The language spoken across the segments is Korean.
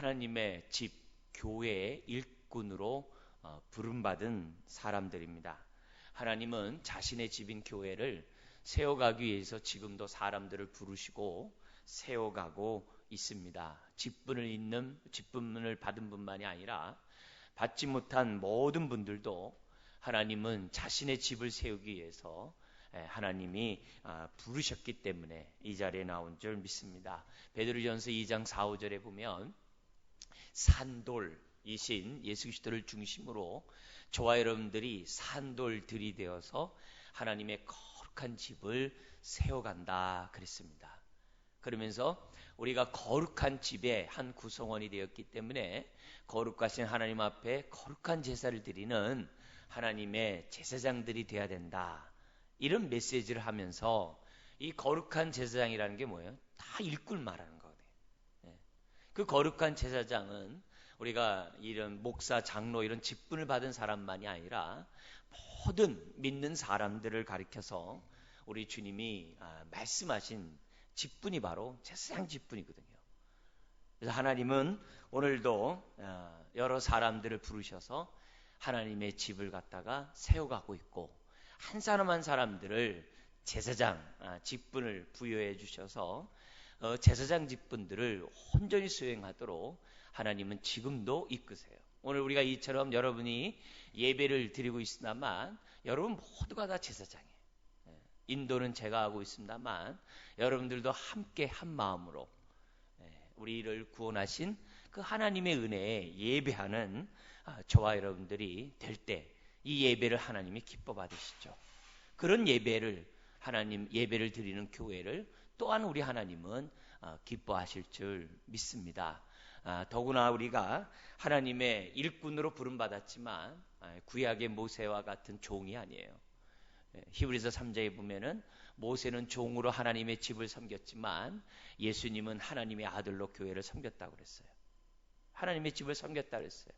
하나님의 집, 교회의 일꾼으로 부름받은 사람들입니다. 하나님은 자신의 집인 교회를 세워가기 위해서 지금도 사람들을 부르시고 세워가고 있습니다. 직분을 받은 분만이 아니라 받지 못한 모든 분들도 하나님은 자신의 집을 세우기 위해서 하나님이 부르셨기 때문에 이 자리에 나온 줄 믿습니다. 베드로전서 2장 4, 5절에 보면 산돌이신 예수 그리스도를 중심으로 저와 여러분들이 산돌들이 되어서 하나님의 거룩한 집을 세워간다 그랬습니다. 그러면서 우리가 거룩한 집의 한 구성원이 되었기 때문에 거룩하신 하나님 앞에 거룩한 제사를 드리는 하나님의 제사장들이 되어야 된다. 이런 메시지를 하면서 이 거룩한 제사장이라는 게 뭐예요? 다 일꾼 말하는 거거든요. 그 거룩한 제사장은 우리가 이런 목사, 장로 이런 직분을 받은 사람만이 아니라 모든 믿는 사람들을 가리켜서 우리 주님이 말씀하신 직분이 바로 제사장 직분이거든요. 그래서 하나님은 오늘도 여러 사람들을 부르셔서 하나님의 집을 갖다가 세워가고 있고 한 사람 한 사람들을 제사장 직분을 부여해 주셔서 제사장 직분들을 온전히 수행하도록 하나님은 지금도 이끄세요. 오늘 우리가 이처럼 여러분이 예배를 드리고 있으나만 여러분 모두가 다 제사장이에요. 인도는 제가 하고 있습니다만 여러분들도 함께 한 마음으로 우리를 구원하신 그 하나님의 은혜에 예배하는 저와 여러분들이 될 때 이 예배를 하나님이 기뻐 받으시죠. 그런 예배를 예배를 드리는 교회를 또한 우리 하나님은 기뻐하실 줄 믿습니다. 더구나 우리가 하나님의 일꾼으로 부름받았지만 구약의 모세와 같은 종이 아니에요. 히브리서 3장에 보면은 모세는 종으로 하나님의 집을 섬겼지만 예수님은 하나님의 아들로 교회를 섬겼다고 그랬어요. 하나님의 집을 섬겼다고 그랬어요.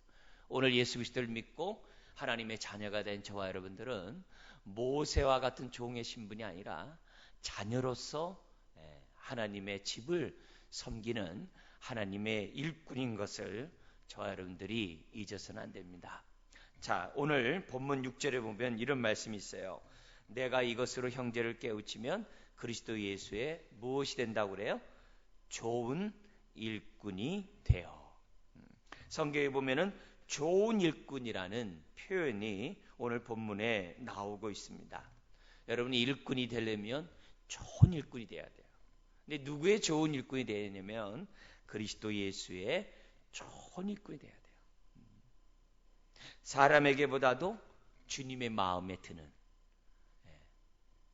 오늘 예수 그리스도를 믿고 하나님의 자녀가 된 저와 여러분들은 모세와 같은 종의 신분이 아니라 자녀로서 하나님의 집을 섬기는 하나님의 일꾼인 것을 저와 여러분들이 잊어서는 안 됩니다. 자, 오늘 본문 6절에 보면 이런 말씀이 있어요. 내가 이것으로 형제를 깨우치면 그리스도 예수의 무엇이 된다고 그래요? 좋은 일꾼이 되어. 성경에 보면은 좋은 일꾼이라는 표현이 오늘 본문에 나오고 있습니다. 여러분이 일꾼이 되려면 좋은 일꾼이 돼야 돼요. 근데 누구의 좋은 일꾼이 되냐면 그리스도 예수의 좋은 일꾼이 돼야 돼요. 사람에게보다도 주님의 마음에 드는,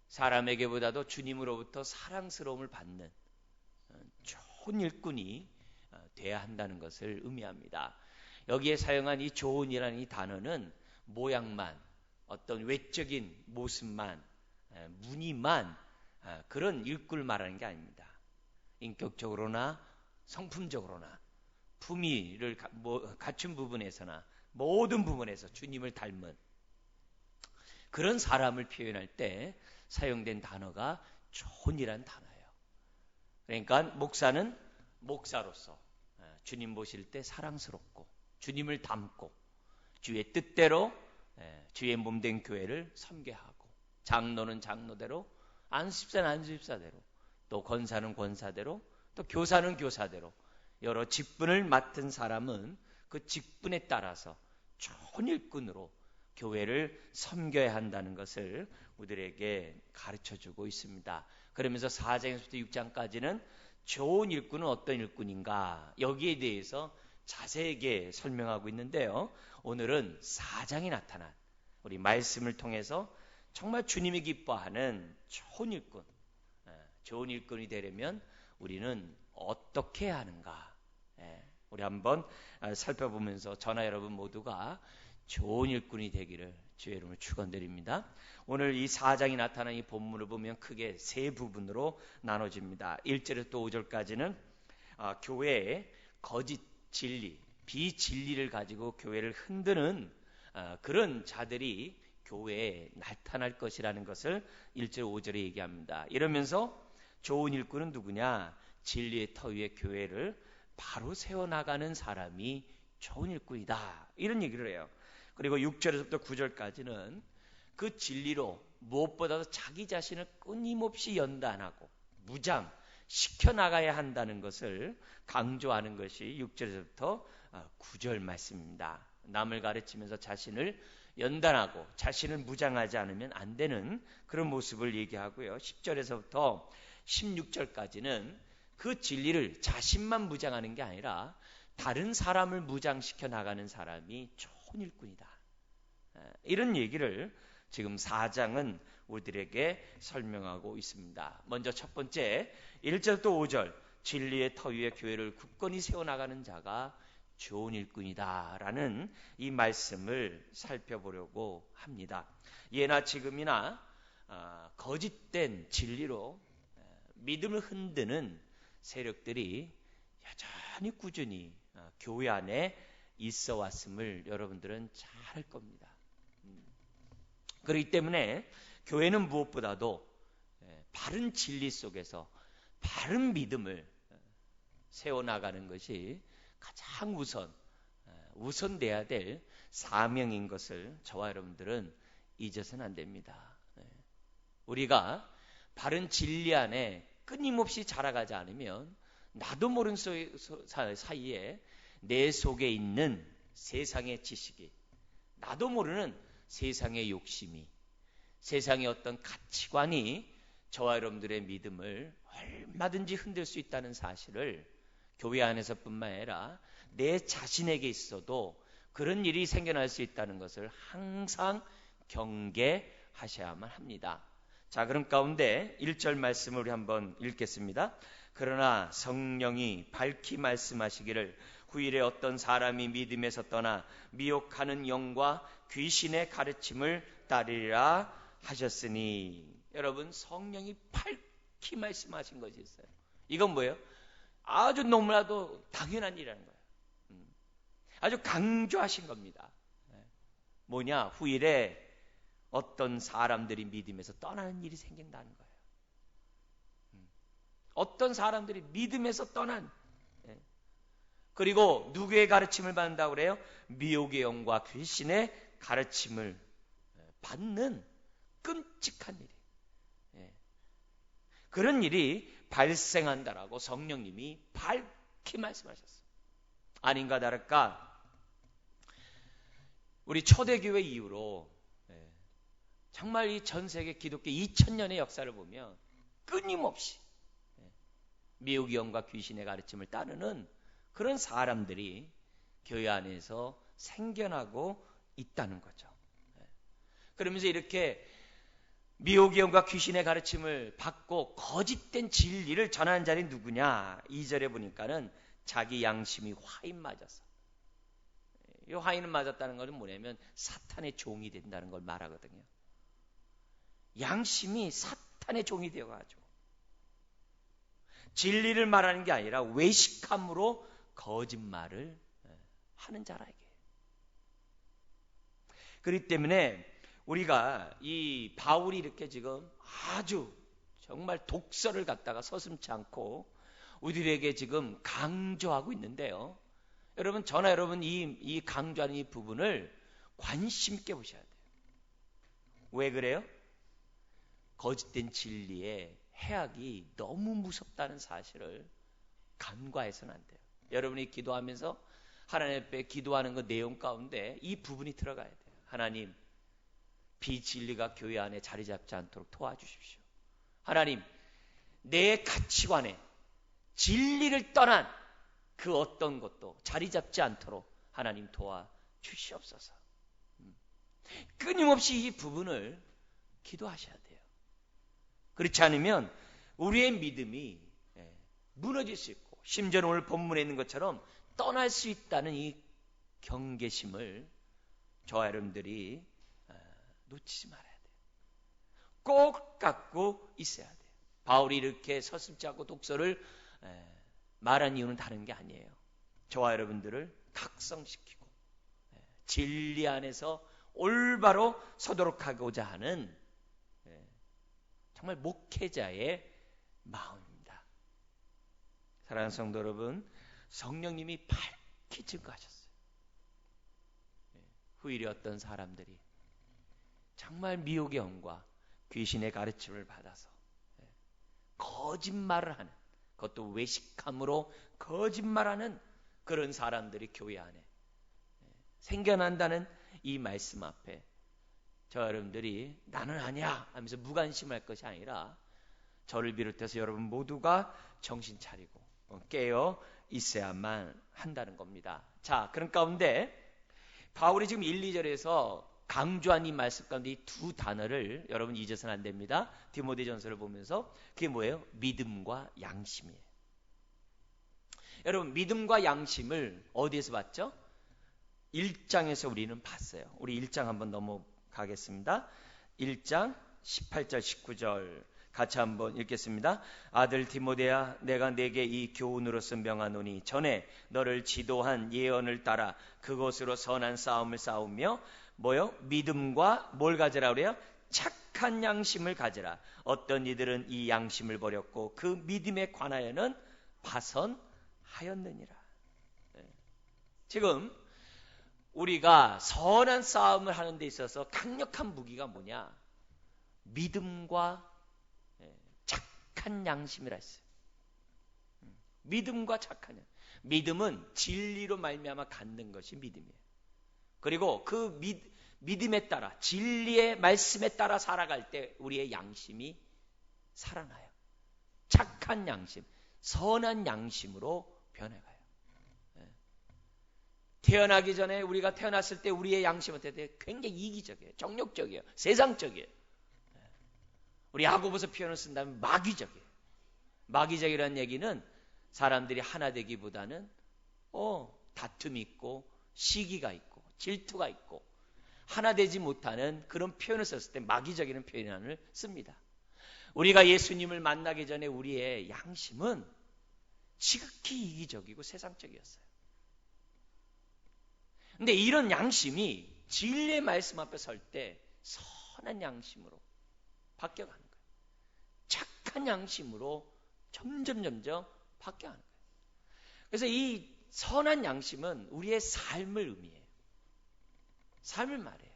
사람에게보다도 주님으로부터 사랑스러움을 받는 좋은 일꾼이 돼야 한다는 것을 의미합니다. 여기에 사용한 이 좋은이라는 이 단어는 모양만, 어떤 외적인 모습만, 무늬만 그런 일꾼을 말하는 게 아닙니다. 인격적으로나 성품적으로나 품위를 갖춘 부분에서나 모든 부분에서 주님을 닮은 그런 사람을 표현할 때 사용된 단어가 좋은이라는 단어예요. 그러니까 목사는 목사로서 주님 보실 때 사랑스럽고 주님을 닮고 주의 뜻대로 주의 몸된 교회를 섬겨하고, 장로는 장로대로, 안수집사는 안수집사대로, 또 권사는 권사대로, 또 교사는 교사대로 여러 직분을 맡은 사람은 그 직분에 따라서 좋은 일꾼으로 교회를 섬겨야 한다는 것을 우리들에게 가르쳐주고 있습니다. 그러면서 4장에서부터 6장까지는 좋은 일꾼은 어떤 일꾼인가, 여기에 대해서 자세하게 설명하고 있는데요. 오늘은 4장에 나타난 우리 말씀을 통해서 정말 주님이 기뻐하는 좋은 일꾼, 좋은 일꾼이 되려면 우리는 어떻게 해야 하는가, 우리 한번 살펴보면서 저나 여러분 모두가 좋은 일꾼이 되기를 주의 이름으로 축원드립니다. 오늘 이 4장이 나타난 이 본문을 보면 크게 세 부분으로 나눠집니다. 1절에서 또 5절까지는 교회의 거짓 진리, 비진리를 가지고 교회를 흔드는 그런 자들이 교회에 나타날 것이라는 것을 1절 5절에 얘기합니다. 이러면서 좋은 일꾼은 누구냐? 진리의 터 위에 교회를 바로 세워나가는 사람이 좋은 일꾼이다. 이런 얘기를 해요. 그리고 6절에서부터 9절까지는 그 진리로 무엇보다도 자기 자신을 끊임없이 연단하고 무장 시켜나가야 한다는 것을 강조하는 것이 6절에서부터 9절 말씀입니다. 남을 가르치면서 자신을 연단하고 자신을 무장하지 않으면 안 되는 그런 모습을 얘기하고요. 10절에서부터 16절까지는 그 진리를 자신만 무장하는 게 아니라 다른 사람을 무장시켜 나가는 사람이 좋은 일꾼이다. 이런 얘기를 지금 4장은 우리들에게 설명하고 있습니다. 먼저 첫 번째 1절부터 5절 진리의 터 위에 교회를 굳건히 세워나가는 자가 좋은 일꾼이다 라는 이 말씀을 살펴보려고 합니다. 예나 지금이나 거짓된 진리로 믿음을 흔드는 세력들이 여전히 꾸준히 교회 안에 있어 왔음을 여러분들은 잘 알 겁니다. 그렇기 때문에 교회는 무엇보다도 바른 진리 속에서 바른 믿음을 세워나가는 것이 가장 우선돼야 될 사명인 것을 저와 여러분들은 잊어서는 안 됩니다. 우리가 바른 진리 안에 끊임없이 자라가지 않으면 나도 모르는 사이에 내 속에 있는 세상의 지식이, 나도 모르는 세상의 욕심이, 세상의 어떤 가치관이 저와 여러분들의 믿음을 얼마든지 흔들 수 있다는 사실을 교회 안에서뿐만 아니라 내 자신에게 있어도 그런 일이 생겨날 수 있다는 것을 항상 경계하셔야만 합니다. 자, 그럼 가운데 1절 말씀을 우리 한번 읽겠습니다. 그러나 성령이 밝히 말씀하시기를 후일에 어떤 사람이 믿음에서 떠나 미혹하는 영과 귀신의 가르침을 따르리라 하셨으니, 여러분 성령이 밝히 말씀하신 것이 있어요. 이건 뭐예요? 아주 너무나도 당연한 일이라는 거예요. 아주 강조하신 겁니다. 뭐냐? 후일에 어떤 사람들이 믿음에서 떠나는 일이 생긴다는 거예요. 어떤 사람들이 믿음에서 떠난, 그리고 누구의 가르침을 받는다고 그래요? 미혹의 영과 귀신의 가르침을 받는 끔찍한 일이, 그런 일이 발생한다라고 성령님이 밝히 말씀하셨어요. 아닌가 다를까 우리 초대교회 이후로 정말 이 전 세계 기독교 2000년의 역사를 보면 끊임없이 미혹의 영과 귀신의 가르침을 따르는 그런 사람들이 교회 안에서 생겨나고 있다는 거죠. 그러면서 이렇게 미혹의 영과 귀신의 가르침을 받고 거짓된 진리를 전하는 자는 누구냐? 2절에 보니까는 자기 양심이 화인 맞았어. 이 화인을 맞았다는 것은 뭐냐면 사탄의 종이 된다는 걸 말하거든요. 양심이 사탄의 종이 되어가지고 진리를 말하는 게 아니라 외식함으로 거짓말을 하는 자라에게. 그렇기 때문에 우리가 이 바울이 이렇게 지금 아주 정말 독서를 갖다가 서슴지 않고 우리에게 지금 강조하고 있는데요. 여러분, 저나 여러분 이 강조하는 이 부분을 관심 있게 보셔야 돼요. 왜 그래요? 거짓된 진리의 해악이 너무 무섭다는 사실을 간과해서는 안 돼요. 여러분이 기도하면서 하나님 앞에 기도하는 그 내용 가운데 이 부분이 들어가야 돼요. 하나님, 비진리가 교회 안에 자리 잡지 않도록 도와주십시오. 하나님, 내 가치관에 진리를 떠난 그 어떤 것도 자리 잡지 않도록 하나님 도와주시옵소서. 끊임없이 이 부분을 기도하셔야 돼요. 그렇지 않으면 우리의 믿음이 무너질 수 있고, 심지어 오늘 본문에 있는 것처럼 떠날 수 있다는 이 경계심을 저와 여러분들이 놓치지 말아야 돼요. 꼭 갖고 있어야 돼요. 바울이 이렇게 서슴지 않고 독서를 말한 이유는 다른 게 아니에요. 저와 여러분들을 각성시키고 진리 안에서 올바로 서도록 하고자 하는 정말 목회자의 마음입니다. 사랑하는 성도 여러분, 성령님이 밝히 증거하셨어요. 후일에 어떤 사람들이 정말 미혹의 영과 귀신의 가르침을 받아서 거짓말을 하는, 그것도 외식함으로 거짓말하는 그런 사람들이 교회 안에 생겨난다는 이 말씀 앞에 저 여러분들이 나는 아니야 하면서 무관심할 것이 아니라 저를 비롯해서 여러분 모두가 정신 차리고 깨어 있어야만 한다는 겁니다. 자, 그런 가운데 바울이 지금 1, 2절에서 강조한 이 말씀 가운데 이 두 단어를 여러분 잊어서는 안 됩니다. 디모데전서를 보면서 그게 뭐예요? 믿음과 양심이에요. 여러분, 믿음과 양심을 어디에서 봤죠? 1장에서 우리는 봤어요. 우리 1장 한번 넘어가겠습니다. 1장 18절 19절 같이 한번 읽겠습니다. 아들 디모데야, 내가 내게 이 교훈으로서 명하노니 전에 너를 지도한 예언을 따라 그것으로 선한 싸움을 싸우며 뭐요? 믿음과 뭘 가지라 그래요? 착한 양심을 가지라. 어떤 이들은 이 양심을 버렸고 그 믿음에 관하여는 파선하였느니라. 지금 우리가 선한 싸움을 하는 데 있어서 강력한 무기가 뭐냐? 믿음과 착한 양심이라 했어요. 믿음과 착한 양심. 믿음은 진리로 말미암아 갖는 것이 믿음이에요. 그리고 그 믿음에 따라 진리의 말씀에 따라 살아갈 때 우리의 양심이 살아나요. 착한 양심, 선한 양심으로 변해가요. 태어나기 전에 우리가 태어났을 때 우리의 양심은 어때? 굉장히 이기적이에요. 정욕적이에요. 세상적이에요. 우리 야고보서 표현을 쓴다면 마귀적이에요. 마귀적이라는 얘기는 사람들이 하나 되기보다는 다툼이 있고 시기가 있고 질투가 있고 하나 되지 못하는 그런 표현을 썼을 때 마귀적이라는 표현을 씁니다. 우리가 예수님을 만나기 전에 우리의 양심은 지극히 이기적이고 세상적이었어요. 근데 이런 양심이 진리의 말씀 앞에 설 때 선한 양심으로 바뀌어가는 거예요. 착한 양심으로 점점 바뀌어가는 거예요. 그래서 이 선한 양심은 우리의 삶을 의미해요. 삶을 말해요.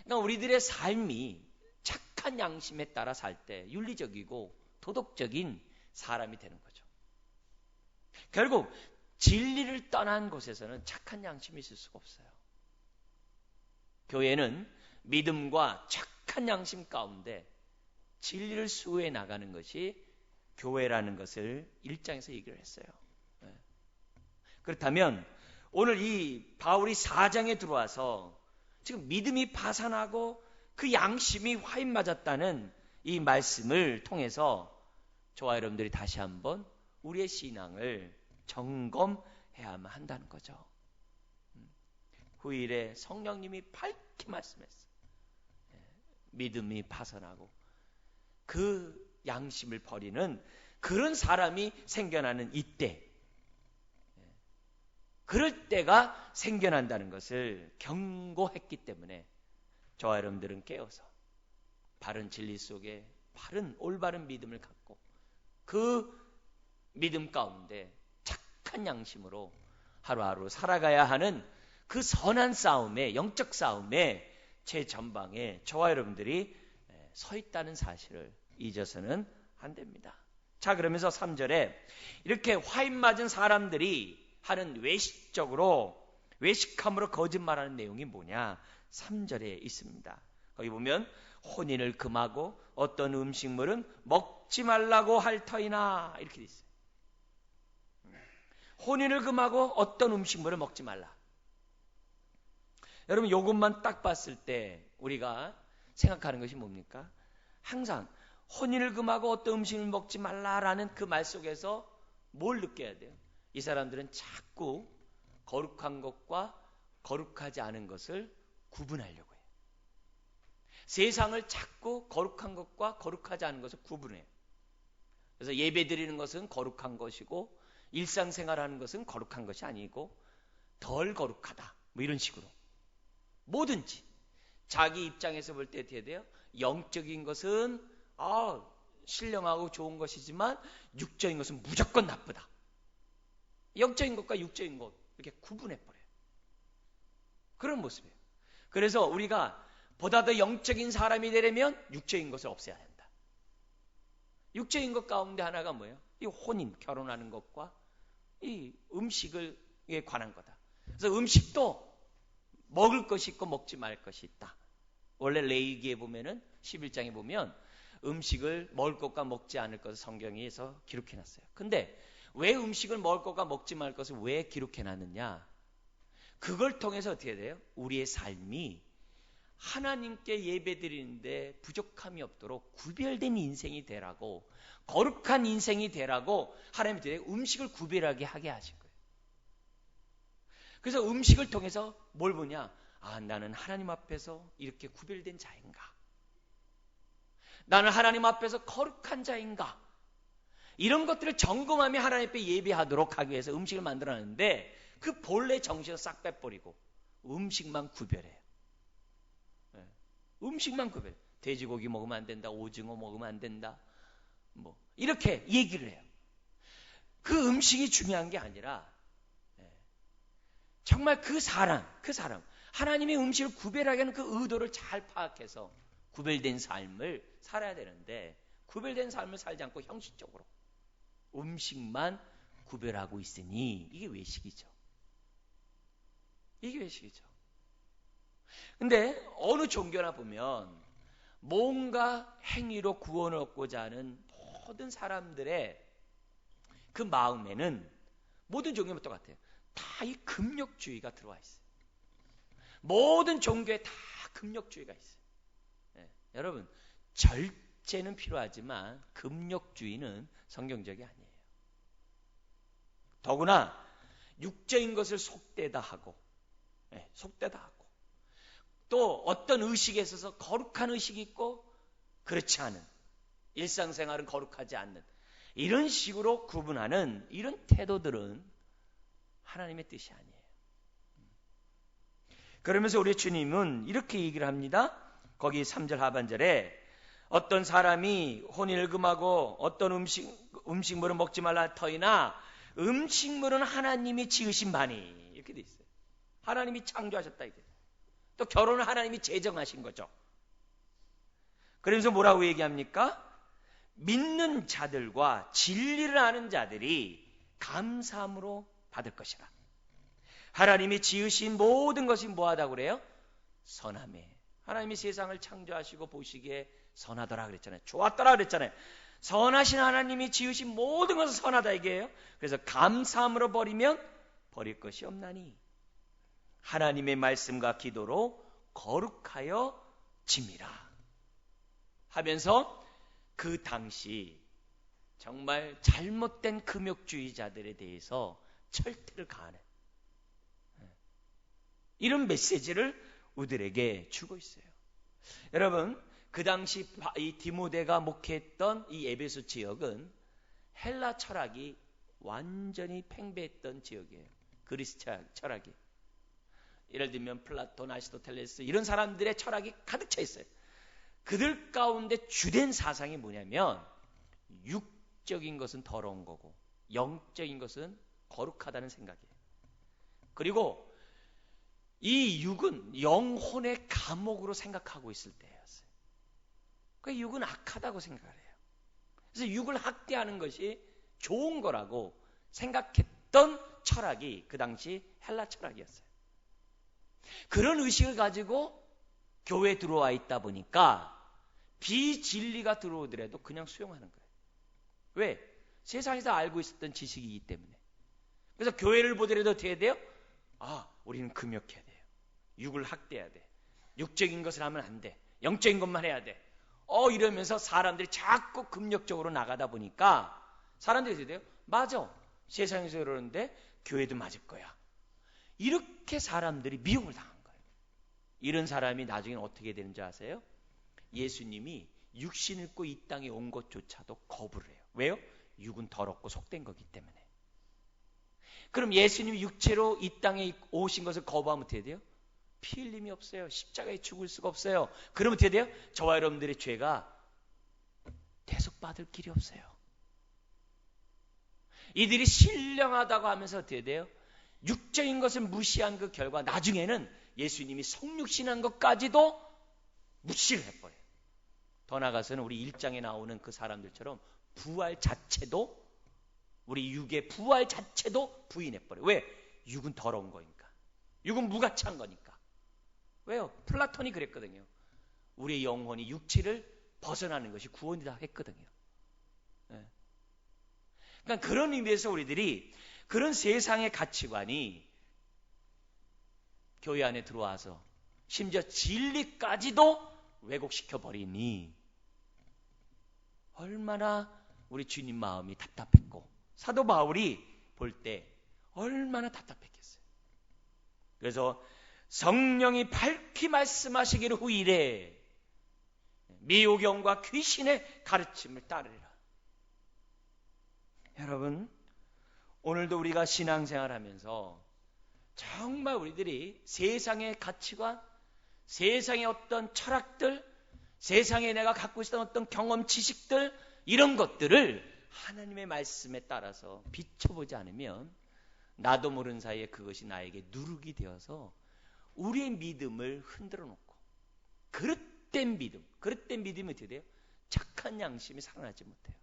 그러니까 우리들의 삶이 착한 양심에 따라 살 때 윤리적이고 도덕적인 사람이 되는 거죠. 결국 진리를 떠난 곳에서는 착한 양심이 있을 수가 없어요. 교회는 믿음과 착한 양심 가운데 진리를 수호해 나가는 것이 교회라는 것을 1장에서 얘기를 했어요. 그렇다면 오늘 이 바울이 4장에 들어와서 지금 믿음이 파산하고 그 양심이 화인 맞았다는 이 말씀을 통해서 저와 여러분들이 다시 한번 우리의 신앙을 점검해야만 한다는 거죠. 후일에 성령님이 밝게 말씀했어요. 믿음이 파산하고 그 양심을 버리는 그런 사람이 생겨나는 이때, 그럴 때가 생겨난다는 것을 경고했기 때문에 저와 여러분들은 깨어서 바른 진리 속에 바른 올바른 믿음을 갖고 그 믿음 가운데 착한 양심으로 하루하루 살아가야 하는 그 선한 싸움에, 영적 싸움에 최전방에 저와 여러분들이 서 있다는 사실을 잊어서는 안 됩니다. 자, 그러면서 3절에 이렇게 화인 맞은 사람들이 하는 외식함으로 거짓말하는 내용이 뭐냐? 3절에 있습니다. 거기 보면 혼인을 금하고 어떤 음식물은 먹지 말라고 할 터이나 이렇게 돼 있어요. 혼인을 금하고 어떤 음식물을 먹지 말라. 여러분, 이것만 딱 봤을 때 우리가 생각하는 것이 뭡니까? 항상 혼인을 금하고 어떤 음식을 먹지 말라라는 그 말 속에서 뭘 느껴야 돼요? 이 사람들은 자꾸 거룩한 것과 거룩하지 않은 것을 구분하려고 해요. 세상을 자꾸 거룩한 것과 거룩하지 않은 것을 구분해요. 그래서 예배 드리는 것은 거룩한 것이고 일상생활하는 것은 거룩한 것이 아니고 덜 거룩하다. 뭐 이런 식으로. 뭐든지 자기 입장에서 볼 때 어떻게 돼요? 영적인 것은 신령하고 좋은 것이지만 육적인 것은 무조건 나쁘다. 영적인 것과 육적인 것 이렇게 구분해버려요. 그런 모습이에요. 그래서 우리가 보다 더 영적인 사람이 되려면 육적인 것을 없애야 된다. 육적인 것 가운데 하나가 뭐예요? 이 혼인, 결혼하는 것과 이 음식에 관한 거다. 그래서 음식도 먹을 것이 있고 먹지 말 것이 있다. 원래 레위기에 보면은 11장에 보면 음식을 먹을 것과 먹지 않을 것을 성경에서 기록해 놨어요. 근데 왜 음식을 먹을 것과 먹지 말 것을 왜 기록해 놨느냐? 그걸 통해서 어떻게 돼요? 우리의 삶이 하나님께 예배드리는데 부족함이 없도록 구별된 인생이 되라고, 거룩한 인생이 되라고 하나님이 음식을 구별하게 하게 하신 거예요. 그래서 음식을 통해서 뭘 보냐? 아, 나는 하나님 앞에서 이렇게 구별된 자인가? 나는 하나님 앞에서 거룩한 자인가? 이런 것들을 점검하며 하나님 앞에 예배하도록 하기 위해서 음식을 만들어놨는데 그 본래 정신을 싹 빼버리고 음식만 구별해요. 음식만 구별해요. 돼지고기 먹으면 안 된다, 오징어 먹으면 안 된다, 뭐 이렇게 얘기를 해요. 그 음식이 중요한 게 아니라 정말 그 사람 하나님의 음식을 구별하게 하는 그 의도를 잘 파악해서 구별된 삶을 살아야 되는데 구별된 삶을 살지 않고 형식적으로 음식만 구별하고 있으니 이게 외식이죠. 이게 외식이죠. 근데 어느 종교나 보면 뭔가 행위로 구원을 얻고자 하는 모든 사람들의 그 마음에는 모든 종교는 똑같아요. 다 이 금욕주의가 들어와 있어요. 모든 종교에 다 금욕주의가 있어요. 네, 여러분 절제는 필요하지만 금욕주의는 성경적이 아니에요. 더구나 육적인 것을 속되다 하고 속되다 하고 또 어떤 의식에 있어서 거룩한 의식이 있고 그렇지 않은 일상생활은 거룩하지 않는 이런 식으로 구분하는 이런 태도들은 하나님의 뜻이 아니에요. 그러면서 우리 주님은 이렇게 얘기를 합니다. 거기 3절 하반절에 어떤 사람이 혼인을 금하고 어떤 음식물을 먹지 말라 터이나 음식물은 하나님이 지으신 바니 이렇게 돼 있어요. 하나님이 창조하셨다 이게. 또 결혼을 하나님이 제정하신 거죠. 그러면서 뭐라고 얘기합니까? 믿는 자들과 진리를 아는 자들이 감사함으로 받을 것이라. 하나님이 지으신 모든 것이 뭐하다고 그래요? 선하매. 하나님이 세상을 창조하시고 보시기에 선하더라 그랬잖아요. 좋았더라 그랬잖아요. 선하신 하나님이 지으신 모든 것은 선하다 이게요. 그래서 감사함으로 버리면 버릴 것이 없나니 하나님의 말씀과 기도로 거룩하여 짐이라 하면서 그 당시 정말 잘못된 금욕주의자들에 대해서 철퇴를 가하는 이런 메시지를 우리들에게 주고 있어요. 여러분 그 당시 이 디모데가 목회했던 이 에베소 지역은 헬라 철학이 완전히 팽배했던 지역이에요. 그리스 철학이. 예를 들면 플라톤, 아리스토텔레스 이런 사람들의 철학이 가득 차 있어요. 그들 가운데 주된 사상이 뭐냐면 육적인 것은 더러운 거고 영적인 것은 거룩하다는 생각이에요. 그리고 이 육은 영혼의 감옥으로 생각하고 있을 때였어요. 그 육은 악하다고 생각을 해요. 그래서 육을 학대하는 것이 좋은 거라고 생각했던 철학이 그 당시 헬라 철학이었어요. 그런 의식을 가지고 교회에 들어와 있다 보니까 비진리가 들어오더라도 그냥 수용하는 거예요. 왜? 세상에서 알고 있었던 지식이기 때문에. 그래서 교회를 보더라도 어떻게 해야 돼요? 아, 우리는 금욕해야 돼요. 육을 학대해야 돼. 육적인 것을 하면 안 돼. 영적인 것만 해야 돼. 이러면서 사람들이 자꾸 금욕적으로 나가다 보니까 사람들이 어떻게 돼요? 맞아. 세상에서 그러는데 교회도 맞을 거야. 이렇게 사람들이 미혹을 당한 거예요. 이런 사람이 나중에는 어떻게 되는지 아세요? 예수님이 육신 입고 이 땅에 온 것조차도 거부를 해요. 왜요? 육은 더럽고 속된 거기 때문에. 그럼 예수님이 육체로 이 땅에 오신 것을 거부하면 어떻게 돼요? 피 흘림이 없어요. 십자가에 죽을 수가 없어요. 그러면 어떻게 돼요? 저와 여러분들의 죄가 대속받을 길이 없어요. 이들이 신령하다고 하면서 어떻게 돼요? 육적인 것을 무시한 그 결과 나중에는 예수님이 성육신한 것까지도 무시를 해버려요. 더 나아가서는 우리 1장에 나오는 그 사람들처럼 부활 자체도, 우리 육의 부활 자체도 부인해버려요. 왜? 육은 더러운 거니까. 육은 무가치한 거니까. 왜요? 플라톤이 그랬거든요. 우리의 영혼이 육체를 벗어나는 것이 구원이다 했거든요. 네. 그러니까 그런 의미에서 우리들이 그런 세상의 가치관이 교회 안에 들어와서 심지어 진리까지도 왜곡시켜 버리니 얼마나 우리 주님 마음이 답답했고, 사도 바울이 볼 때 얼마나 답답했겠어요. 그래서 성령이 밝히 말씀하시기를 후일에 미혹영과 귀신의 가르침을 따르라. 여러분, 오늘도 우리가 신앙생활하면서 정말 우리들이 세상의 가치관, 세상의 어떤 철학들, 세상에 내가 갖고 있었던 어떤 경험, 지식들, 이런 것들을 하나님의 말씀에 따라서 비춰보지 않으면 나도 모르는 사이에 그것이 나에게 누룩이 되어서 우리의 믿음을 흔들어 놓고, 그릇된 믿음이 어떻게 돼요? 착한 양심이 살아나지 못해요.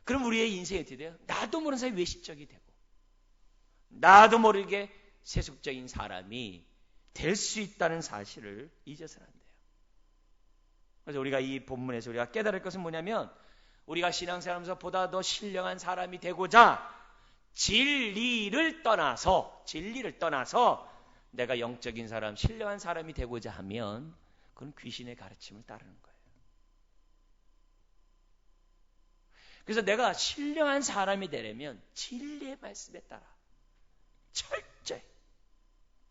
그럼 우리의 인생이 어떻게 돼요? 나도 모르는 사이에 외식적이 되고, 나도 모르게 세속적인 사람이 될 수 있다는 사실을 잊어서는 안 돼요. 그래서 우리가 이 본문에서 우리가 깨달을 것은 뭐냐면, 우리가 신앙생활하면서 보다 더 신령한 사람이 되고자 진리를 떠나서 내가 영적인 사람, 신령한 사람이 되고자 하면 그건 귀신의 가르침을 따르는 거예요. 그래서 내가 신령한 사람이 되려면 진리의 말씀에 따라 철저히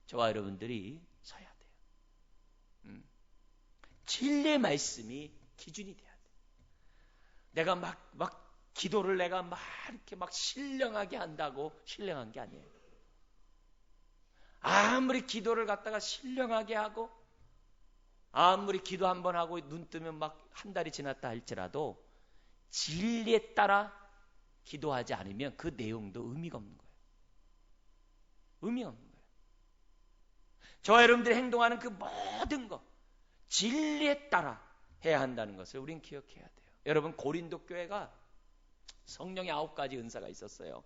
저와 여러분들이 서야 돼요. 진리의 말씀이 기준이 돼야 돼요. 내가 막 기도를 내가 막 이렇게 막 신령하게 한다고 신령한 게 아니에요. 아무리 기도를 갖다가 신령하게 하고, 아무리 기도 한 번 하고 눈 뜨면 막 한 달이 지났다 할지라도 진리에 따라 기도하지 않으면 그 내용도 의미가 없는 거예요. 의미가 없는 거예요. 저와 여러분들이 행동하는 그 모든 것, 진리에 따라 해야 한다는 것을 우린 기억해야 돼요. 여러분, 고린도 교회가 성령의 9가지 은사가 있었어요.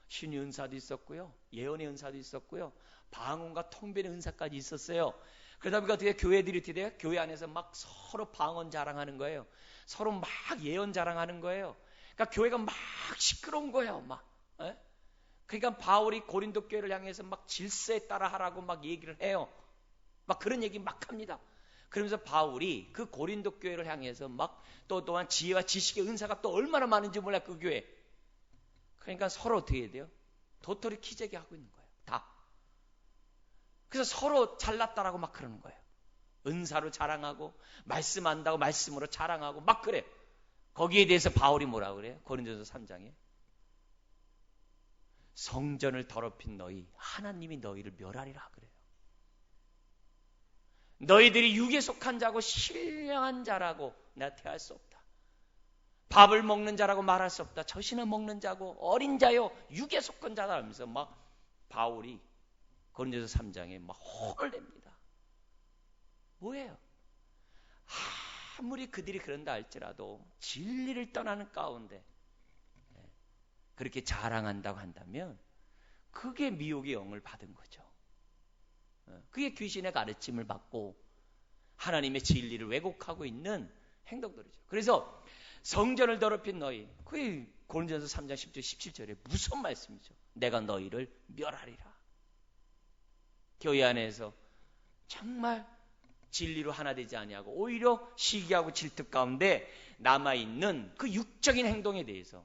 신의 은사도 있었고요, 예언의 은사도 있었고요, 방언과 통변의 은사까지 있었어요. 그러다 보니까 어떻게 교회들이 어떻게 돼요? 교회 안에서 막 서로 방언 자랑하는 거예요. 서로 막 예언 자랑하는 거예요. 그러니까 교회가 막 시끄러운 거예요. 막. 에? 그러니까 바울이 고린도 교회를 향해서 막 질서에 따라 하라고 막 얘기를 해요. 막 그런 얘기 막 합니다. 그러면서 바울이 그 고린도 교회를 향해서 막 또한 지혜와 지식의 은사가 또 얼마나 많은지 몰라, 그 교회. 그러니까 서로 어떻게 해야 돼요? 도토리 키재기 하고 있는 거예요. 다. 그래서 서로 잘났다라고 막 그러는 거예요. 은사로 자랑하고, 말씀한다고 말씀으로 자랑하고 막 그래. 거기에 대해서 바울이 뭐라고 그래요? 고린도서 3장에 성전을 더럽힌 너희, 하나님이 너희를 멸하리라 그래요. 너희들이 육에 속한 자고 신령한 자라고 내가 대할 수 없다. 밥을 먹는 자라고 말할 수 없다. 젖이나 먹는 자고 어린 자요, 육에 속한 자다 하면서 막 바울이 고린도서 3장에 막 혼을 냅니다. 뭐예요? 아무리 그들이 그런다 할지라도 진리를 떠나는 가운데 그렇게 자랑한다고 한다면 그게 미혹의 영을 받은 거죠. 그게 귀신의 가르침을 받고 하나님의 진리를 왜곡하고 있는 행동들이죠. 그래서 성전을 더럽힌 너희, 그게 고린도전서 3장 10절 17절에 무슨 말씀이죠? 내가 너희를 멸하리라. 교회 안에서 정말 진리로 하나 되지 아니하고 오히려 시기하고 질투 가운데 남아있는 그 육적인 행동에 대해서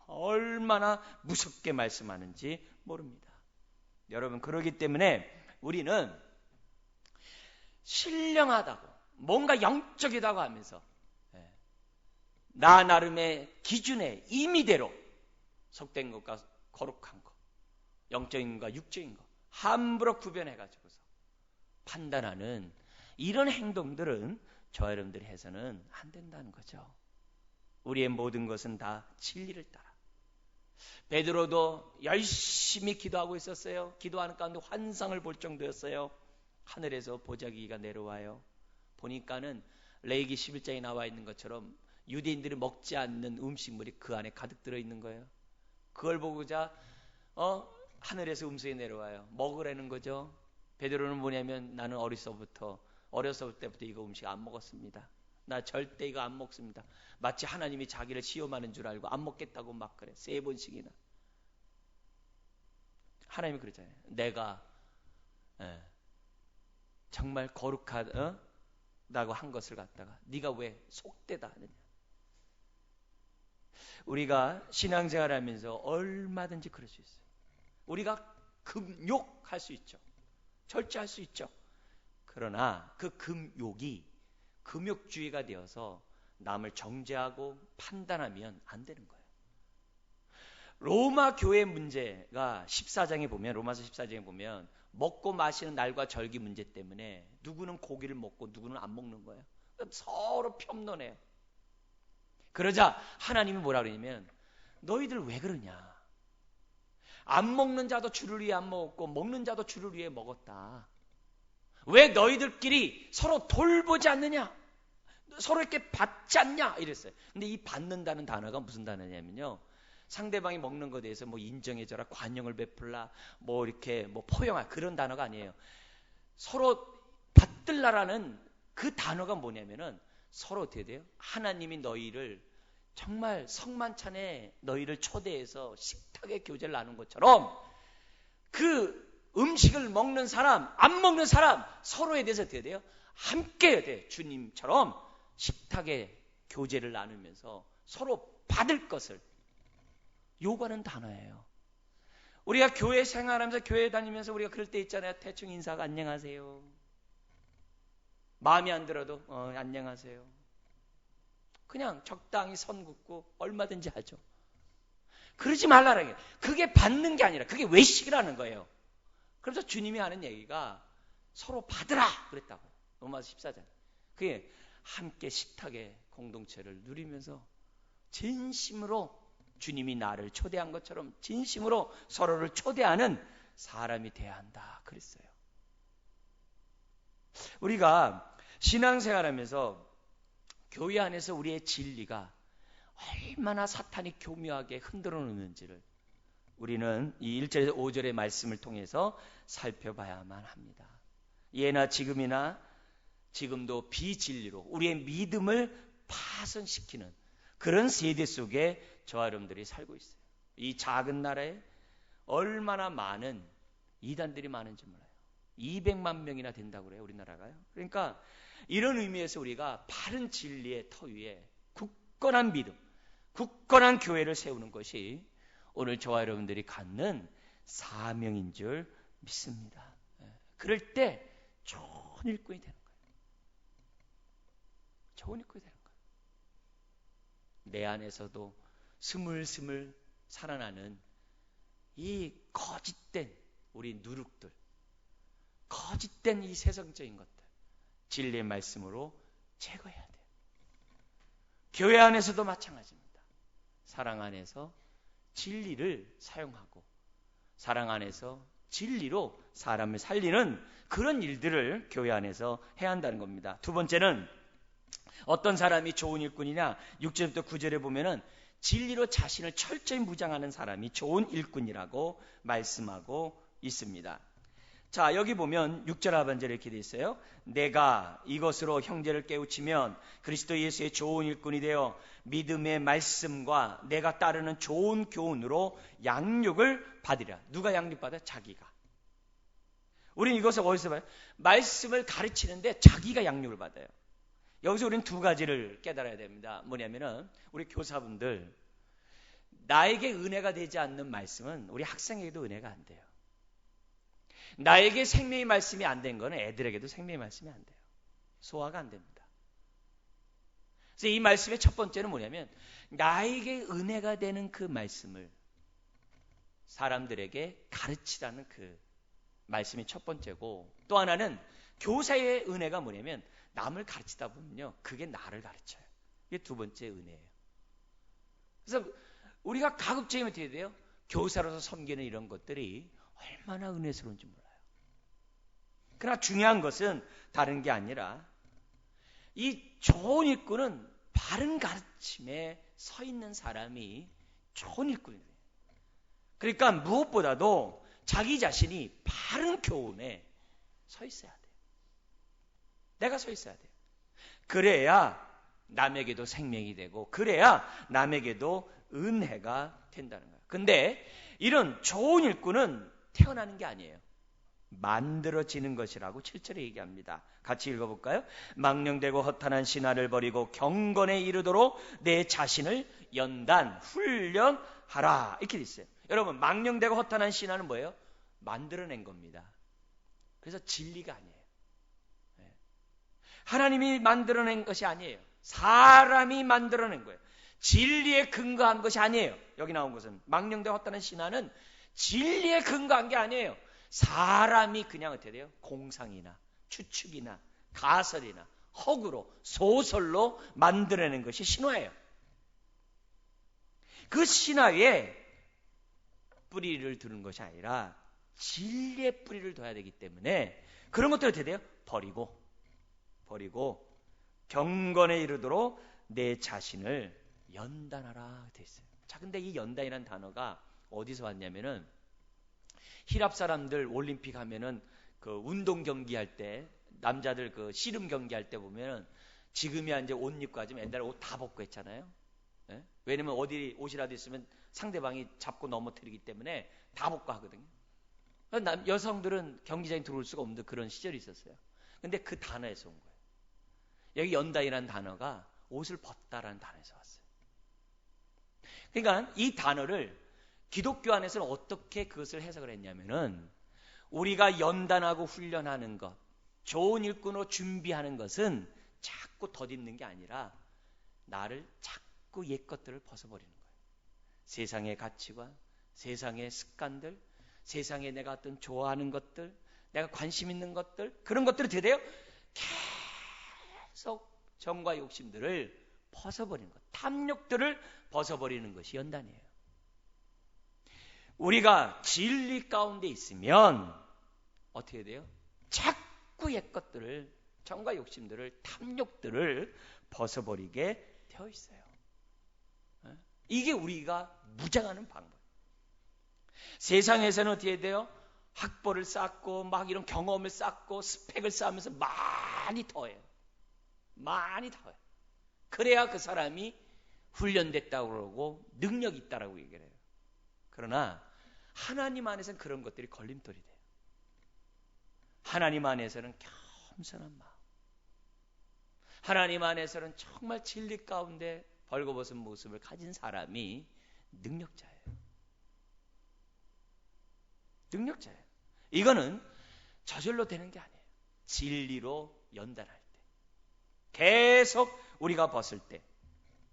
얼마나 무섭게 말씀하는지 모릅니다. 여러분, 그러기 때문에 우리는 신령하다고, 뭔가 영적이다고 하면서 나 나름의 기준에 임의대로 속된 것과 거룩한 것, 영적인 것과 육적인 것 함부로 구별해가지고서 판단하는 이런 행동들은 저와 여러분들이 해서는 안 된다는 거죠. 우리의 모든 것은 다 진리를 따라 베드로도 열심히 기도하고 있었어요. 기도하는 가운데 환상을 볼 정도였어요. 하늘에서 보자기가 내려와요. 보니까는 레위기 11장에 나와 있는 것처럼 유대인들이 먹지 않는 음식물이 그 안에 가득 들어있는 거예요. 그걸 보고자 하늘에서 음성이 내려와요. 먹으라는 거죠. 베드로는 뭐냐면 나는 어렸을 때부터 이거 음식 안 먹었습니다. 나 절대 이거 안 먹습니다. 마치 하나님이 자기를 시험하는 줄 알고 안 먹겠다고 막 그래. 3번씩이나. 하나님이 그러잖아요. 내가 정말 거룩하다고 한 것을 갖다가 네가 왜 속되다 하느냐. 우리가 신앙생활하면서 얼마든지 그럴 수 있어요. 우리가 금욕할 수 있죠. 절제할 수 있죠. 그러나 그 금욕이 금욕주의가 되어서 남을 정죄하고 판단하면 안 되는 거예요. 로마 교회 문제가 14장에 보면, 로마서 14장에 보면 먹고 마시는 날과 절기 문제 때문에 누구는 고기를 먹고 누구는 안 먹는 거예요. 서로 평론해요. 그러자 하나님이 뭐라 그러냐면 너희들 왜 그러냐. 안 먹는 자도 주를 위해 안 먹었고 먹는 자도 주를 위해 먹었다. 왜 너희들끼리 서로 돌보지 않느냐? 서로 이렇게 받지 않냐? 이랬어요. 근데 이 받는다는 단어가 무슨 단어냐면요. 상대방이 먹는 것에 대해서 뭐 인정해줘라, 관용을 베풀라, 뭐 이렇게 뭐 포용할 그런 단어가 아니에요. 서로 받들라라는 그 단어가 뭐냐면은 서로 어떻게 돼요? 하나님이 너희를 정말 성만찬에 너희를 초대해서 식탁에 교제를 나눈 것처럼 그 음식을 먹는 사람, 안 먹는 사람 서로에 대해서 어떻게 돼요? 함께 해야 돼. 주님처럼 식탁에 교제를 나누면서 서로 받을 것을 요구하는 단어예요. 우리가 교회 생활하면서 교회 다니면서 우리가 그럴 때 있잖아요. 대충 인사가 안녕하세요. 마음에 안 들어도 안녕하세요. 그냥 적당히 선 긋고 얼마든지 하죠. 그러지 말라는 게 그게 받는 게 아니라 그게 외식이라는 거예요. 그래서 주님이 하는 얘기가 서로 받으라 그랬다고. 로마서 14장. 그게 함께 식탁의 공동체를 누리면서 진심으로 주님이 나를 초대한 것처럼 진심으로 서로를 초대하는 사람이 돼야 한다 그랬어요. 우리가 신앙생활하면서 교회 안에서 우리의 진리가 얼마나 사탄이 교묘하게 흔들어 놓는지를 우리는 이 1절에서 5절의 말씀을 통해서 살펴봐야만 합니다. 예나 지금이나 지금도 비진리로 우리의 믿음을 파손시키는 그런 세대 속에 저와 여러분들이 살고 있어요. 이 작은 나라에 얼마나 많은 이단들이 많은지 몰라요. 200만 명이나 된다고 그래요. 우리나라가요. 그러니까 이런 의미에서 우리가 바른 진리의 터 위에 굳건한 믿음, 굳건한 교회를 세우는 것이 오늘 저와 여러분들이 갖는 사명인 줄 믿습니다. 그럴 때 좋은 일꾼이 되는 거예요. 좋은 일꾼이 되는 거예요. 내 안에서도 스물스물 살아나는 이 거짓된 우리 누룩들, 거짓된 이 세상적인 것들, 진리의 말씀으로 제거해야 돼요. 교회 안에서도 마찬가지입니다. 사랑 안에서 진리를 사용하고 사랑 안에서 진리로 사람을 살리는 그런 일들을 교회 안에서 해야 한다는 겁니다. 두 번째는 어떤 사람이 좋은 일꾼이냐? 6절부터 9절에 보면은 진리로 자신을 철저히 무장하는 사람이 좋은 일꾼이라고 말씀하고 있습니다. 자, 여기 보면 6절 하반절에 이렇게 되어 있어요. 내가 이것으로 형제를 깨우치면 그리스도 예수의 좋은 일꾼이 되어 믿음의 말씀과 내가 따르는 좋은 교훈으로 양육을 받으리라. 누가 양육받아요? 자기가. 우리는 이것을 어디서 봐요? 말씀을 가르치는데 자기가 양육을 받아요. 여기서 우리는 두 가지를 깨달아야 됩니다. 뭐냐면은 우리 교사분들, 나에게 은혜가 되지 않는 말씀은 우리 학생에게도 은혜가 안 돼요. 나에게 생명의 말씀이 안 된 거는 애들에게도 생명의 말씀이 안 돼요. 소화가 안 됩니다. 그래서 이 말씀의 첫 번째는 뭐냐면 나에게 은혜가 되는 그 말씀을 사람들에게 가르치라는 그 말씀이 첫 번째고, 또 하나는 교사의 은혜가 뭐냐면 남을 가르치다 보면요 그게 나를 가르쳐요. 이게 두 번째 은혜예요. 그래서 우리가 가급적이면 어떻게 돼요? 교사로서 섬기는 이런 것들이 얼마나 은혜스러운지 몰라요. 그러나 중요한 것은 다른 게 아니라 이 좋은 일꾼은 바른 가르침에 서 있는 사람이 좋은 일꾼이에요. 그러니까 무엇보다도 자기 자신이 바른 교훈에 서 있어야 돼요. 내가 서 있어야 돼요. 그래야 남에게도 생명이 되고 그래야 남에게도 은혜가 된다는 거예요. 근데 이런 좋은 일꾼은 태어나는 게 아니에요. 만들어지는 것이라고 7절에 얘기합니다. 같이 읽어볼까요? 망령되고 허탄한 신화를 버리고 경건에 이르도록 내 자신을 연단, 훈련하라. 이렇게 돼 있어요. 여러분, 망령되고 허탄한 신화는 뭐예요? 만들어낸 겁니다. 그래서 진리가 아니에요. 하나님이 만들어낸 것이 아니에요. 사람이 만들어낸 거예요. 진리에 근거한 것이 아니에요. 여기 나온 것은 망령되고 허탄한 신화는 진리에 근거한 게 아니에요. 사람이 그냥 어떻게 돼요? 공상이나 추측이나 가설이나 허구로 소설로 만들어낸 것이 신화예요. 그 신화에 뿌리를 두는 것이 아니라 진리의 뿌리를 둬야 되기 때문에 그런 것들을 어떻게 돼요? 버리고 경건에 이르도록 내 자신을 연단하라 돼 있어요. 자, 근데 이 연단이라는 단어가 어디서 왔냐면은 히랍 사람들 올림픽 하면은 그 운동 경기할 때 남자들 그 씨름 경기할 때 보면은 지금이야 이제 옷 입고 하지만 옛날에 옷 다 벗고 했잖아요. 예? 왜냐면 어디 옷이라도 있으면 상대방이 잡고 넘어뜨리기 때문에 다 벗고 하거든요. 여성들은 경기장에 들어올 수가 없는 그런 시절이 있었어요. 근데 그 단어에서 온 거예요. 여기 연단이라는 단어가 옷을 벗다라는 단어에서 왔어요. 그러니까 이 단어를 기독교 안에서는 어떻게 그것을 해석을 했냐면은 우리가 연단하고 훈련하는 것, 좋은 일꾼으로 준비하는 것은 자꾸 덧입는 게 아니라 나를 자꾸 옛 것들을 벗어버리는 거예요. 세상의 가치관, 세상의 습관들, 세상에 내가 어떤 좋아하는 것들, 내가 관심 있는 것들, 그런 것들을 어떻게 돼요? 계속 정과 욕심들을 벗어버리는 것, 탐욕들을 벗어버리는 것이 연단이에요. 우리가 진리 가운데 있으면 어떻게 돼요? 자꾸 옛 것들을, 정과 욕심들을, 탐욕들을 벗어버리게 되어 있어요. 이게 우리가 무장하는 방법. 세상에서는 어떻게 돼요? 학벌을 쌓고 막 이런 경험을 쌓고 스펙을 쌓으면서 많이 더해요. 많이 더해요. 그래야 그 사람이 훈련됐다고 그러고 능력이 있다라고 얘기를 해요. 그러나 하나님 안에서는 그런 것들이 걸림돌이 돼요. 하나님 안에서는 겸손한 마음, 하나님 안에서는 정말 진리 가운데 벌거벗은 모습을 가진 사람이 능력자예요. 능력자예요. 이거는 저절로 되는 게 아니에요. 진리로 연단할 때, 계속 우리가 벗을 때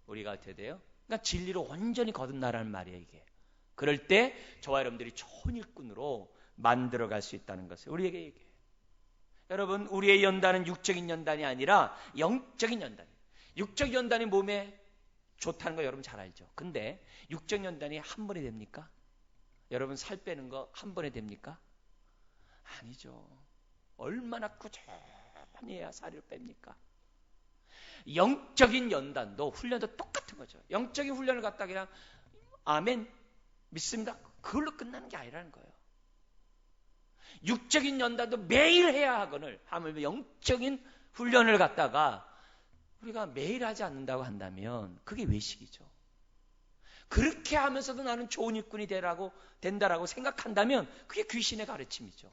우리가 어떻게 돼요? 그러니까 진리로 온전히 거듭나라는 말이에요. 이게. 그럴 때 저와 여러분들이 좋은 일꾼으로 만들어갈 수 있다는 것을 우리에게 얘기해요. 여러분, 우리의 연단은 육적인 연단이 아니라 영적인 연단이에요. 육적 연단이 몸에 좋다는 거 여러분 잘 알죠. 근데 육적 연단이 한 번에 됩니까? 여러분 살 빼는 거 한 번에 됩니까? 아니죠. 얼마나 꾸준히 해야 살을 뺍니까? 영적인 연단도 훈련도 똑같은 거죠. 영적인 훈련을 갖다 그냥 아멘 믿습니다, 그걸로 끝나는 게 아니라는 거예요. 육적인 연단도 매일 해야 하거늘 하면 영적인 훈련을 갖다가 우리가 매일 하지 않는다고 한다면 그게 외식이죠. 그렇게 하면서도 나는 좋은 일꾼이 된다라고 생각한다면 그게 귀신의 가르침이죠.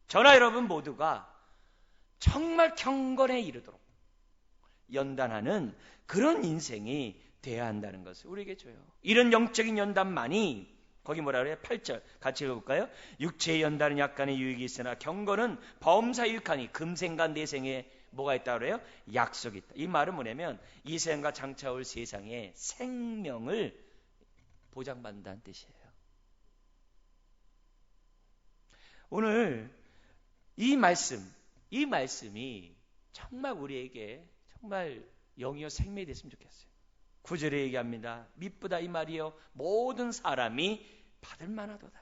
저나 여러분 모두가 정말 경건에 이르도록 연단하는 그런 인생이 돼야 한다는 것을 우리에게 줘요. 이런 영적인 연단만이 거기 뭐라 그래요? 8절 같이 읽어볼까요? 육체의 연단은 약간의 유익이 있으나 경건은 범사 유익하니 금생과 내생에 뭐가 있다고 그래요? 약속이 있다. 이 말은 뭐냐면 이 세상과 장차 올 세상에 생명을 보장받는다는 뜻이에요. 오늘 이 말씀이 정말 우리에게 정말 영이요 생명이 됐으면 좋겠어요. 9절에 얘기합니다. 미쁘다 이 말이요 모든 사람이 받을 만하도다.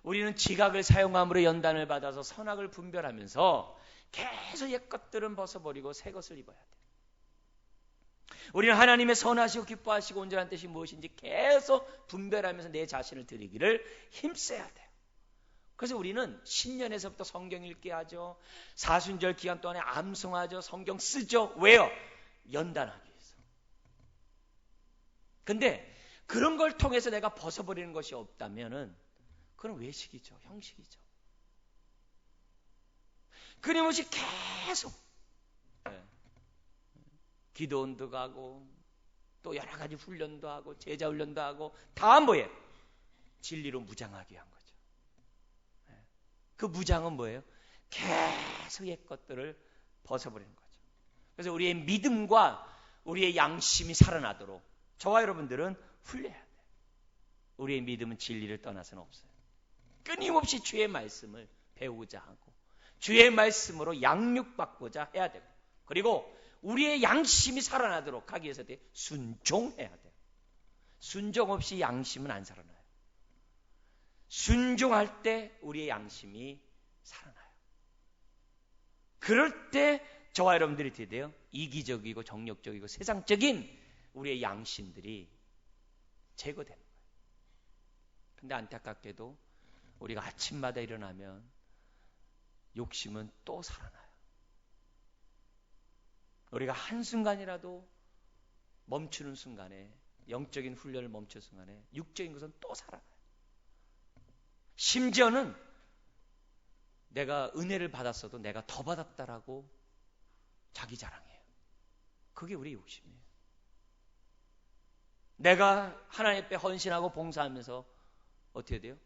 우리는 지각을 사용함으로 연단을 받아서 선악을 분별하면서 계속 옛 것들은 벗어버리고 새 것을 입어야 돼. 우리는 하나님의 선하시고 기뻐하시고 온전한 뜻이 무엇인지 계속 분별하면서 내 자신을 드리기를 힘써야 돼요. 그래서 우리는 신년에서부터 성경 읽게 하죠. 사순절 기간 동안에 암송하죠. 성경 쓰죠. 왜요? 연단하기 위해서. 근데 그런 걸 통해서 내가 벗어버리는 것이 없다면은 그건 외식이죠. 형식이죠. 끊임없이 계속 기도원도 가고 또 여러 가지 훈련도 하고 제자 훈련도 하고 다 뭐예요? 진리로 무장하게 한 거죠. 그 무장은 뭐예요? 계속 옛 것들을 벗어버리는 거죠. 그래서 우리의 믿음과 우리의 양심이 살아나도록 저와 여러분들은 훈련해야 돼요. 우리의 믿음은 진리를 떠나서는 없어요. 끊임없이 주의 말씀을 배우고자 하고 주의 말씀으로 양육받고자 해야 되고 그리고 우리의 양심이 살아나도록 하기 위해서 순종해야 돼요. 순종 없이 양심은 안 살아나요. 순종할 때 우리의 양심이 살아나요. 그럴 때 저와 여러분들이 어떻게 돼요? 이기적이고 정력적이고 세상적인 우리의 양심들이 제거되는 거예요. 근데 안타깝게도 우리가 아침마다 일어나면 욕심은 또 살아나요. 우리가 한순간이라도 멈추는 순간에 영적인 훈련을 멈춘 순간에 육적인 것은 또 살아나요. 심지어는 내가 은혜를 받았어도 내가 더 받았다라고 자기 자랑해요. 그게 우리 욕심이에요. 내가 하나님 앞에 헌신하고 봉사하면서 어떻게 돼요?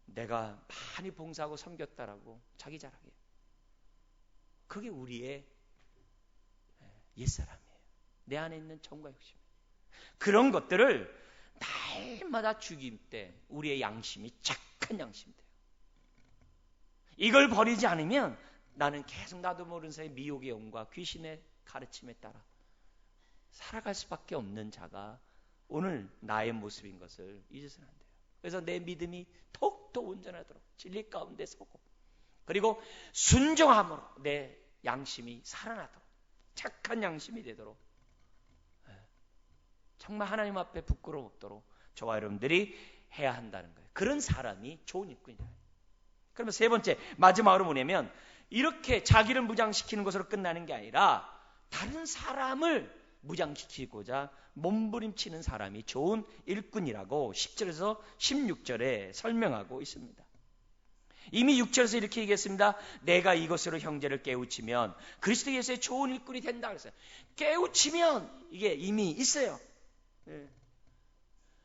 내가 많이 봉사하고 섬겼다라고 자기 자랑해요. 그게 우리의 옛사람이에요. 내 안에 있는 정과 욕심. 그런 것들을 날마다 죽임 때 우리의 양심이 착한 양심이 돼요. 이걸 버리지 않으면 나는 계속 나도 모르는 사이에 미혹의 영과 귀신의 가르침에 따라 살아갈 수밖에 없는 자가 오늘 나의 모습인 것을 잊어서는 안 돼요. 그래서 내 믿음이 더욱더 온전하도록 진리 가운데 서고 그리고 순종함으로 내 양심이 살아나도록 착한 양심이 되도록 정말 하나님 앞에 부끄러움 없도록 저와 여러분들이 해야 한다는 거예요. 그런 사람이 좋은 일꾼이다. 그러면 세 번째 마지막으로 뭐냐면 이렇게 자기를 무장시키는 것으로 끝나는 게 아니라 다른 사람을 무장시키고자 몸부림치는 사람이 좋은 일꾼이라고 10절에서 16절에 설명하고 있습니다. 이미 6절에서 이렇게 얘기했습니다. 내가 이것으로 형제를 깨우치면 그리스도 예수의 좋은 일꾼이 된다 그랬어요. 깨우치면 이게 이미 있어요.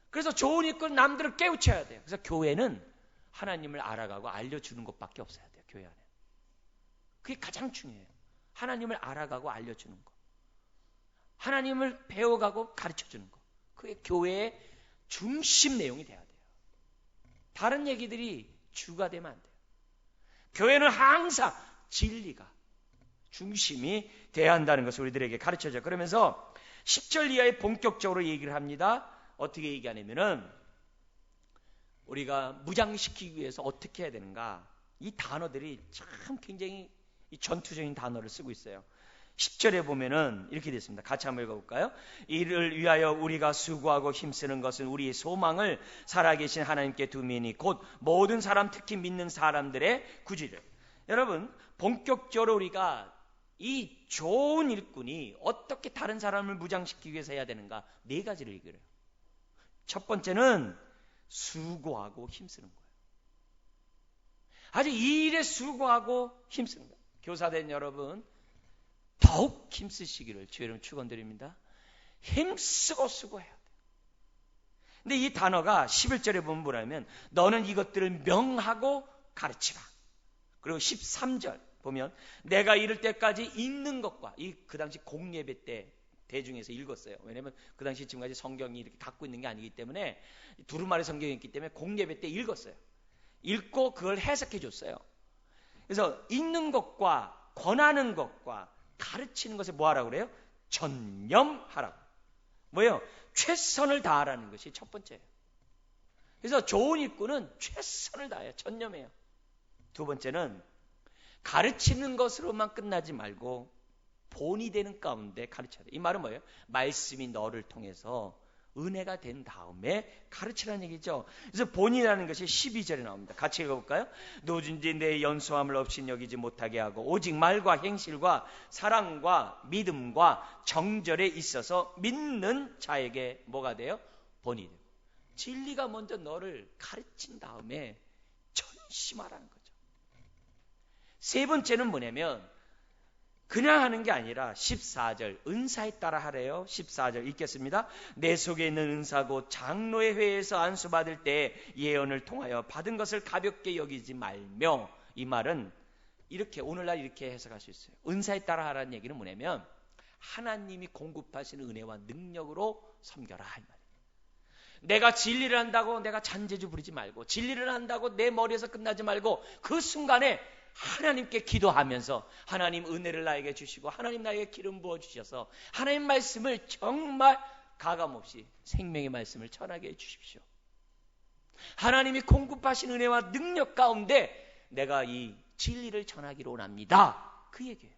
그래서 좋은 일꾼 남들을 깨우쳐야 돼요. 그래서 교회는 하나님을 알아가고 알려주는 것밖에 없어야 돼요. 교회 안에. 그게 가장 중요해요. 하나님을 알아가고 알려주는 것. 하나님을 배워가고 가르쳐주는 것. 그게 교회의 중심 내용이 돼야 돼요. 다른 얘기들이 주가 되면 안 돼요. 교회는 항상 진리가 중심이 돼야 한다는 것을 우리들에게 가르쳐줘요. 그러면서 10절 이하에 본격적으로 얘기를 합니다. 어떻게 얘기하냐면은 우리가 무장시키기 위해서 어떻게 해야 되는가. 이 단어들이 참 굉장히 이 전투적인 단어를 쓰고 있어요. 10절에 보면은 이렇게 되어 있습니다. 같이 한번 읽어볼까요? 이를 위하여 우리가 수고하고 힘쓰는 것은 우리의 소망을 살아계신 하나님께 두미니 곧 모든 사람 특히 믿는 사람들의 구주를. 여러분 본격적으로 우리가 이 좋은 일꾼이 어떻게 다른 사람을 무장시키기 위해서 해야 되는가 네 가지를 얘기해요. 첫 번째는 수고하고 힘쓰는 거예요. 아주 이 일에 수고하고 힘쓰는 거예요. 교사된 여러분 더욱 힘쓰시기를 주의 이름으로 축원드립니다. 힘쓰고 수고해야 돼요. 근데 이 단어가 11절에 보면 뭐냐면 너는 이것들을 명하고 가르치라. 그리고 13절 보면 내가 이를 때까지 읽는 것과 그 당시 공예배 때 대중에서 읽었어요. 왜냐하면 그 당시 지금까지 성경이 이렇게 갖고 있는 게 아니기 때문에 두루마리 성경이 있기 때문에 공예배 때 읽었어요. 읽고 그걸 해석해 줬어요. 그래서 읽는 것과 권하는 것과 가르치는 것을 뭐 하라고 그래요? 전념하라고. 뭐예요? 최선을 다하라는 것이 첫 번째예요. 그래서 좋은 일꾼은 최선을 다해요. 전념해요. 두 번째는 가르치는 것으로만 끝나지 말고 본이 되는 가운데 가르쳐야 돼요. 이 말은 뭐예요? 말씀이 너를 통해서 은혜가 된 다음에 가르치라는 얘기죠. 그래서 본이라는 것이 12절에 나옵니다. 같이 읽어볼까요? 누구든지 내 연소함을 없이 여기지 못하게 하고 오직 말과 행실과 사랑과 믿음과 정절에 있어서 믿는 자에게 뭐가 돼요? 본이 돼요. 진리가 먼저 너를 가르친 다음에 전심하라는 거죠. 세 번째는 뭐냐면 그냥 하는 게 아니라 14절 은사에 따라 하래요. 14절 읽겠습니다. 내 속에 있는 은사고 장로의 회에서 안수받을 때 예언을 통하여 받은 것을 가볍게 여기지 말며, 이 말은 이렇게 오늘날 이렇게 해석할 수 있어요. 은사에 따라 하라는 얘기는 뭐냐면 하나님이 공급하시는 은혜와 능력으로 섬겨라 이 말이에요. 내가 진리를 한다고 내가 잔재주 부리지 말고, 진리를 한다고 내 머리에서 끝나지 말고 그 순간에 하나님께 기도하면서 하나님 은혜를 나에게 주시고 하나님 나에게 기름 부어 주셔서 하나님 말씀을 정말 가감없이 생명의 말씀을 전하게 해 주십시오. 하나님이 공급하신 은혜와 능력 가운데 내가 이 진리를 전하기를 원합니다. 그 얘기예요.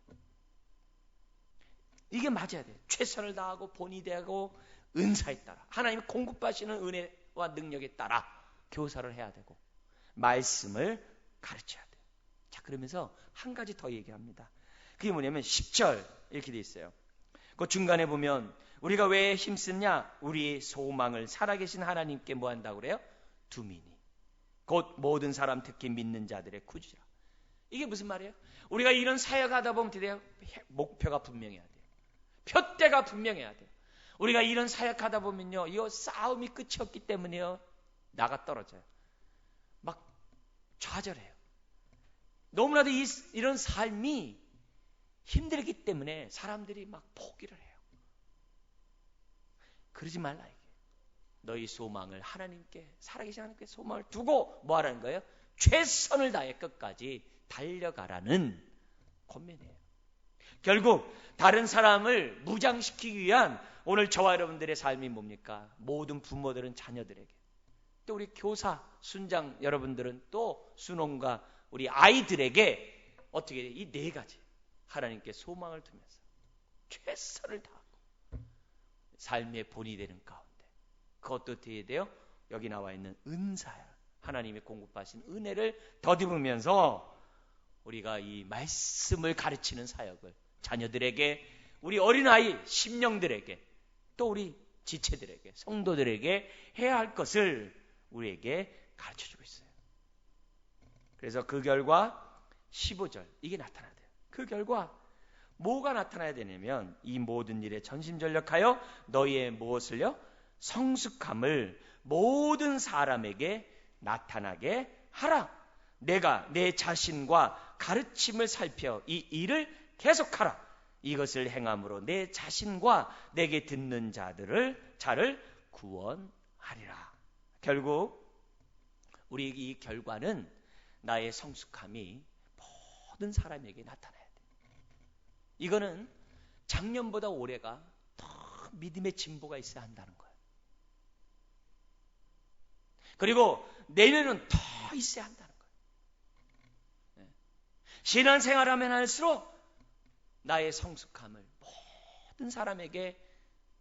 이게 맞아야 돼요. 최선을 다하고 본이 되고 은사에 따라 하나님이 공급하시는 은혜와 능력에 따라 교사를 해야 되고 말씀을 가르쳐야 돼요. 자, 그러면서 한 가지 더 얘기합니다. 그게 뭐냐면 10절 이렇게 돼 있어요. 그 중간에 보면 우리가 왜 힘쓰냐? 우리의 소망을 살아계신 하나님께 뭐 한다고 그래요? 두미니 곧 모든 사람 특히 믿는 자들의 구주라. 이게 무슨 말이에요? 우리가 이런 사역하다 보면 어떻게 돼요? 목표가 분명해야 돼요. 표대가 분명해야 돼요. 우리가 이런 사역하다 보면요, 이 싸움이 끝이 없기 때문에요, 나가 떨어져요. 막 좌절해요. 너무나도 이런 삶이 힘들기 때문에 사람들이 막 포기를 해요. 그러지 말라 이게. 너희 소망을 하나님께, 살아계신 하나님께 소망을 두고 뭐 하라는 거예요? 최선을 다해 끝까지 달려가라는 권면이에요. 결국 다른 사람을 무장시키기 위한 오늘 저와 여러분들의 삶이 뭡니까? 모든 부모들은 자녀들에게, 또 우리 교사, 순장 여러분들은 또 순원과 우리 아이들에게 어떻게 이 네 가지 하나님께 소망을 두면서 최선을 다하고 삶의 본이 되는 가운데 그것도 어떻게 돼요? 여기 나와 있는 은사야. 하나님의 공급하신 은혜를 더듬으면서 우리가 이 말씀을 가르치는 사역을 자녀들에게, 우리 어린아이 심령들에게, 또 우리 지체들에게, 성도들에게 해야 할 것을 우리에게 가르쳐주고 있어요. 그래서 그 결과 15절 이게 나타나야 돼요. 그 결과 뭐가 나타나야 되냐면 이 모든 일에 전심전력하여 너희의 무엇을요? 성숙함을 모든 사람에게 나타나게 하라. 내가 내 자신과 가르침을 살펴 이 일을 계속하라. 이것을 행함으로 내 자신과 내게 듣는 자를 구원하리라. 결국 우리 이 결과는 나의 성숙함이 모든 사람에게 나타나야 돼. 이거는 작년보다 올해가 더 믿음의 진보가 있어야 한다는 거예요. 그리고 내년은 더 있어야 한다는 거예요. 신앙생활하면 할수록 나의 성숙함을 모든 사람에게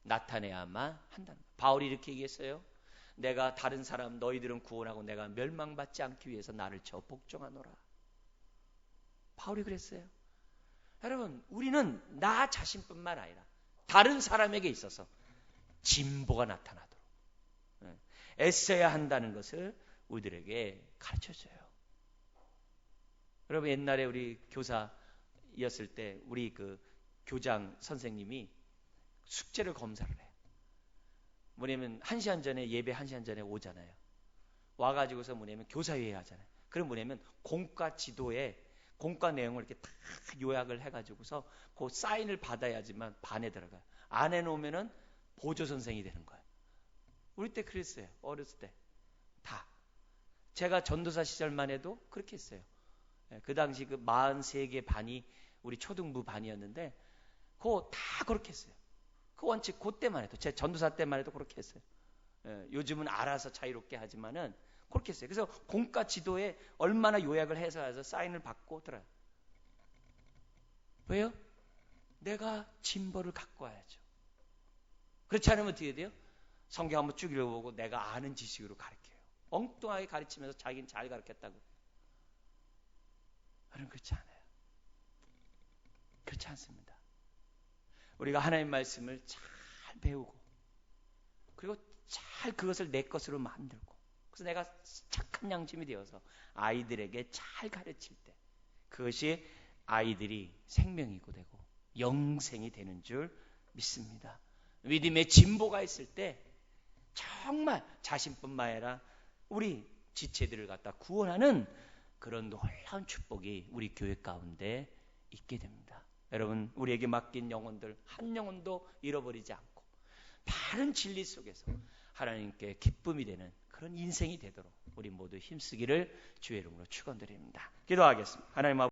나타내야만 한다는 거예요. 바울이 이렇게 얘기했어요. 내가 다른 사람 너희들은 구원하고 내가 멸망받지 않기 위해서 나를 쳐 복종하노라. 바울이 그랬어요. 여러분, 우리는 나 자신뿐만 아니라 다른 사람에게 있어서 진보가 나타나도록 애써야 한다는 것을 우리들에게 가르쳐줘요. 여러분, 옛날에 우리 교사였을 때 우리 그 교장 선생님이 숙제를 검사를 해요. 뭐냐면 1시간 전에, 예배 1시간 전에 오잖아요. 와가지고서 뭐냐면 교사회의 하잖아요. 그럼 뭐냐면 공과 지도에 공과 내용을 이렇게 다 요약을 해가지고서 그 사인을 받아야지만 반에 들어가요. 안 해놓으면은 보조 선생이 되는 거예요. 우리 때 그랬어요. 어렸을 때 다. 제가 전도사 시절만 해도 그렇게 했어요. 그 당시 그 43개 반이 우리 초등부 반이었는데 그거 다 그렇게 했어요. 그 원칙 그때만 해도 제 전도사 때만 해도 그렇게 했어요. 요즘은 알아서 자유롭게 하지만은 그렇게 했어요. 그래서 공과 지도에 얼마나 요약을 해서 사인을 받고 들어요. 왜요? 내가 진보를 갖고 와야죠. 그렇지 않으면 어떻게 돼요? 성경 한번 쭉 읽어보고 내가 아는 지식으로 가르쳐요. 엉뚱하게 가르치면서 자기는 잘 가르쳤다고. 여러분 그렇지 않아요. 그렇지 않습니다. 우리가 하나님의 말씀을 잘 배우고 그리고 잘 그것을 내 것으로 만들고 그래서 내가 착한 양심이 되어서 아이들에게 잘 가르칠 때 그것이 아이들이 생명이고 되고 영생이 되는 줄 믿습니다. 믿음의 진보가 있을 때 정말 자신뿐만 아니라 우리 지체들을 갖다 구원하는 그런 놀라운 축복이 우리 교회 가운데 있게 됩니다. 여러분 우리에게 맡긴 영혼들 한 영혼도 잃어버리지 않고 바른 진리 속에서 하나님께 기쁨이 되는 그런 인생이 되도록 우리 모두 힘쓰기를 주의 이름으로 축원드립니다. 기도하겠습니다. 하나님 아버지